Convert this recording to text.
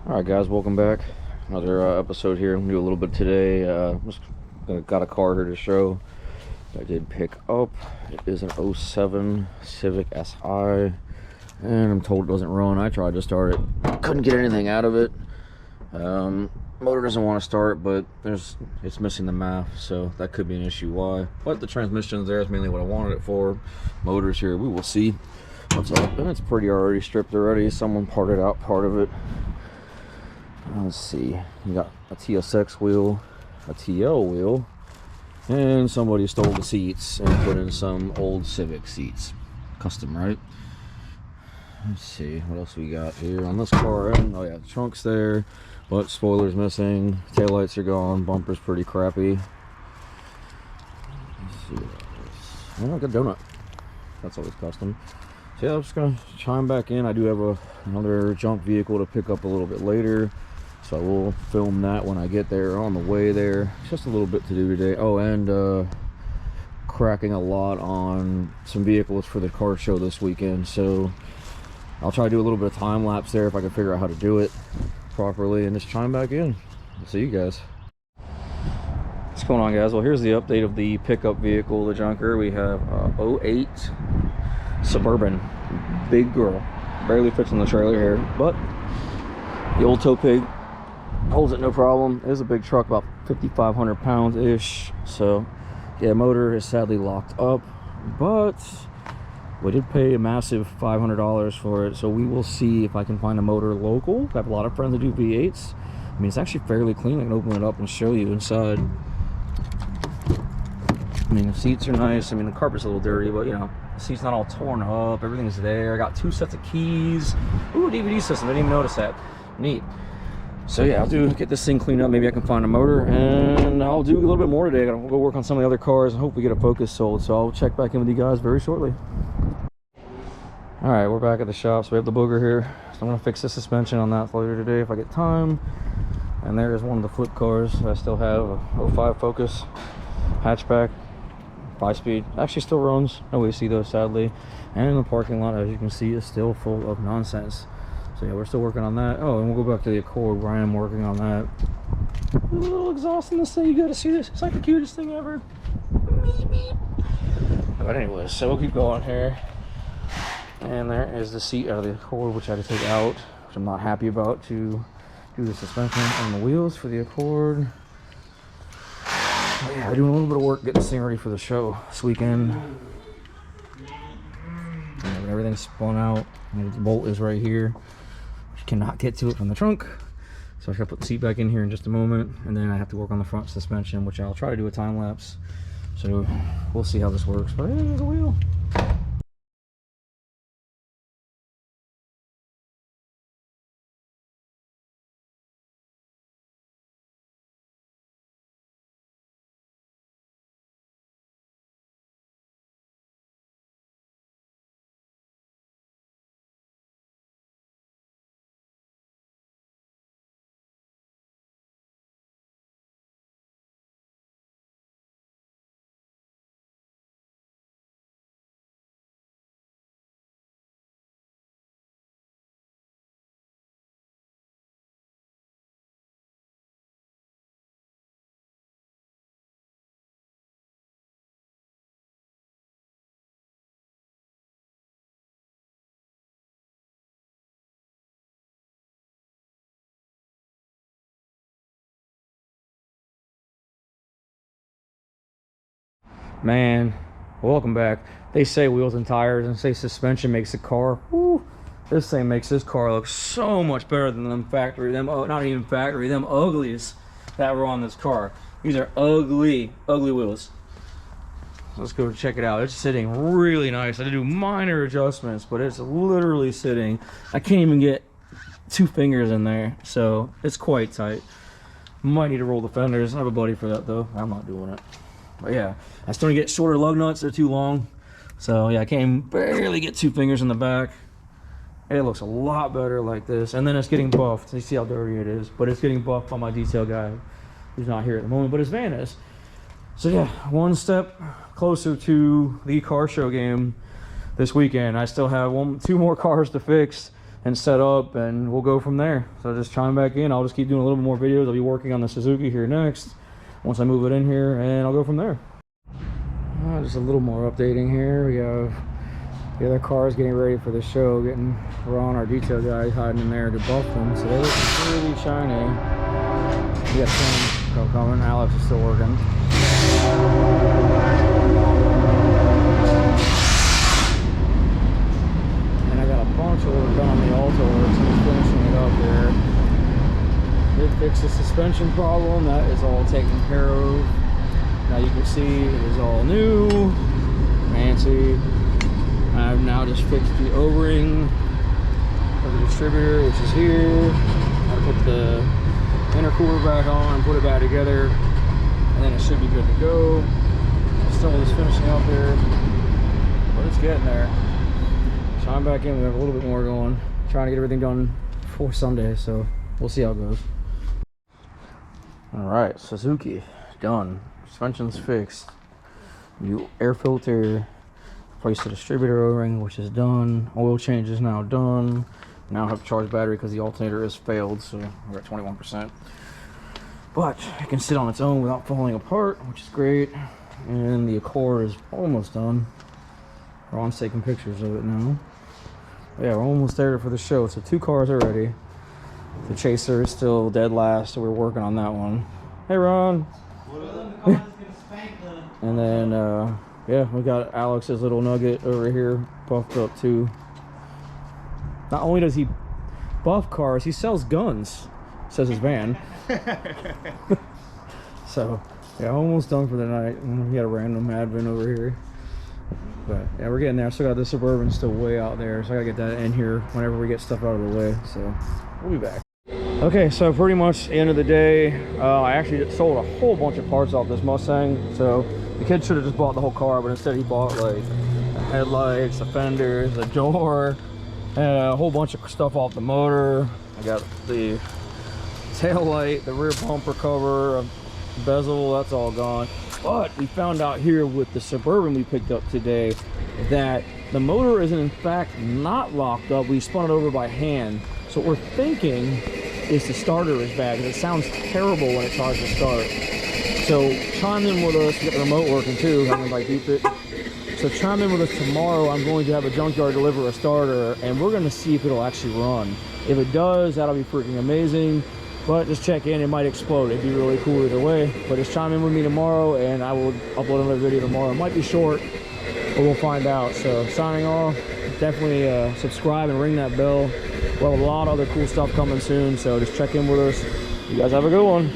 Alright guys, welcome back. Another episode here. I'm gonna do a little bit today. Just got a car here to show. I did pick up. It is an '07 Civic Si, and I'm told it doesn't run. I tried to start it, couldn't get anything out of it. Motor doesn't want to start, but it's missing the MAF, so that could be an issue why. But the transmission's there is mainly what I wanted it for. Motor's here, we will see what's up. And it's pretty already stripped already. Someone parted out part of it. Let's see, you got a TSX wheel, a TL wheel, and somebody stole the seats and put in some old Civic seats. Custom, right? Let's see, what else we got here on this car. Oh yeah, the trunk's there, but spoiler's missing, taillights are gone, bumper's pretty crappy. Let's see what else. Oh, like a donut. That's always custom. So yeah, I'm just gonna chime back in. I do have another junk vehicle to pick up a little bit later, so I will film that when I get there. On the way there, just a little bit to do today. Oh, and cracking a lot on some vehicles for the car show this weekend, so I'll try to do a little bit of time lapse there if I can figure out how to do it properly, and just chime back in. I'll see you guys. What's going on, guys? Well, here's the update of the pickup vehicle, the junker. We have 08 Suburban, big girl, barely fits in the trailer here, but the old tow pig holds it no problem. It is a big truck, about 5,500 pounds ish. So yeah, motor is sadly locked up, but we did pay a massive $500 for it, so we will see if I can find a motor local. I have a lot of friends that do V8s. I mean, it's actually fairly clean. I can open it up and show you inside. I mean, the seats are nice. I mean, the carpet's a little dirty, but you know, the seat's not all torn up. Everything's there. I got 2 sets of keys. Ooh, DVD system. I didn't even notice that. Neat. So yeah, I'll get this thing cleaned up. Maybe I can find a motor, and I'll do a little bit more today. I gotta go work on some of the other cars and hope we get a Focus sold. So I'll check back in with you guys very shortly. All right, we're back at the shop. So we have the booger here. So I'm gonna fix the suspension on that later today if I get time. And there is one of the flip cars. I still have a 05 Focus hatchback. 5-speed, actually still runs. Nobody see those, sadly. And the parking lot, as you can see, is still full of nonsense. So yeah, we're still working on that. Oh, and we'll go back to the Accord where I am working on that. A little exhausting to say. You gotta see this. It's like the cutest thing ever. But anyways, so we'll keep going here. And there is the seat out of the Accord, which I had to take out, which I'm not happy about, to do the suspension on the wheels for the Accord. Yeah, we're doing a little bit of work getting this thing ready for the show this weekend. Yeah, but everything's spun out. And the bolt is right here. You cannot get to it from the trunk. So I gotta put the seat back in here in just a moment. And then I have to work on the front suspension, which I'll try to do a time lapse. So we'll see how this works. But hey, there's a wheel. Man, welcome back. They say wheels and tires and say suspension makes the car. Woo, this thing makes this car look so much better than them factory, not even factory, them uglies that were on this car. These are ugly, ugly wheels. Let's go check it out. It's sitting really nice. I had to do minor adjustments, but it's literally sitting. I can't even get 2 fingers in there, so it's quite tight. Might need to roll the fenders. I have a buddy for that though. I'm not doing it. But yeah, I still need to get shorter lug nuts. They're too long. So yeah, I can't barely get 2 fingers in the back. It looks a lot better like this. And then it's getting buffed. You see how dirty it is. But it's getting buffed by my detail guy, who's not here at the moment, but his van is. So yeah, one step closer to the car show game this weekend. I still have 2 more cars to fix, and set up, and we'll go from there. So just chime back in. I'll just keep doing a little bit more videos. I'll be working on the Suzuki here next once I move it in here, and I'll go from there. Just a little more updating here. We have the other cars getting ready for the show, getting Ron, our detail guy, hiding in there to buff them. So they look really shiny. We got some coming. Alex is still working. And I got a bunch of work done on the Alto, so I'm finishing it up there. Did fix the suspension problem. That is all taken care of. Now you can see it is all new, fancy. I've now just fixed the O-ring of the distributor, which is here. I put the intercooler back on, put it back together, and then it should be good to go. Still just finishing up here, but it's getting there. So I'm back in. We have a little bit more going. Trying to get everything done before Sunday, so we'll see how it goes. All right, Suzuki done. Suspension's fixed. New air filter. Replace the distributor O-ring, which is done. Oil change is now done. Now I have to charge battery because the alternator is failed, so we're at 21%. But it can sit on its own without falling apart, which is great. And the Accord is almost done. Ron's taking pictures of it now. Yeah, we're almost there for the show. So 2 cars already. The Chaser is still dead last, so we're working on that one. Hey, Ron. And then, yeah, we got Alex's little Nugget over here buffed up too. Not only does he buff cars, he sells guns, says his van. So, yeah, almost done for the night. And we got a random advent over here. But, yeah, we're getting there. I still got the Suburban still way out there, so I gotta get that in here whenever we get stuff out of the way. So, we'll be back. Okay, so pretty much end of the day. I actually sold a whole bunch of parts off this Mustang. So the kid should have just bought the whole car, but instead he bought like the headlights, the fenders, the door, and a whole bunch of stuff off the motor. I got the tail light, the rear bumper cover, bezel, that's all gone. But we found out here with the Suburban we picked up today that the motor is in fact not locked up. We spun it over by hand. So what we're thinking is the starter is bad, because it sounds terrible when it tries to start. So chime in with us. We got the remote working too. I'm gonna like beep it. So chime in with us tomorrow. I'm going to have a junkyard deliver a starter, and we're gonna see if it'll actually run. If it does, that'll be freaking amazing. But just check in. It might explode. It'd be really cool either way. But just chime in with me tomorrow, and I will upload another video tomorrow. It might be short, but we'll find out. So signing off. Definitely subscribe and ring that bell. We'll have a lot of other cool stuff coming soon, so just check in with us. You guys have a good one.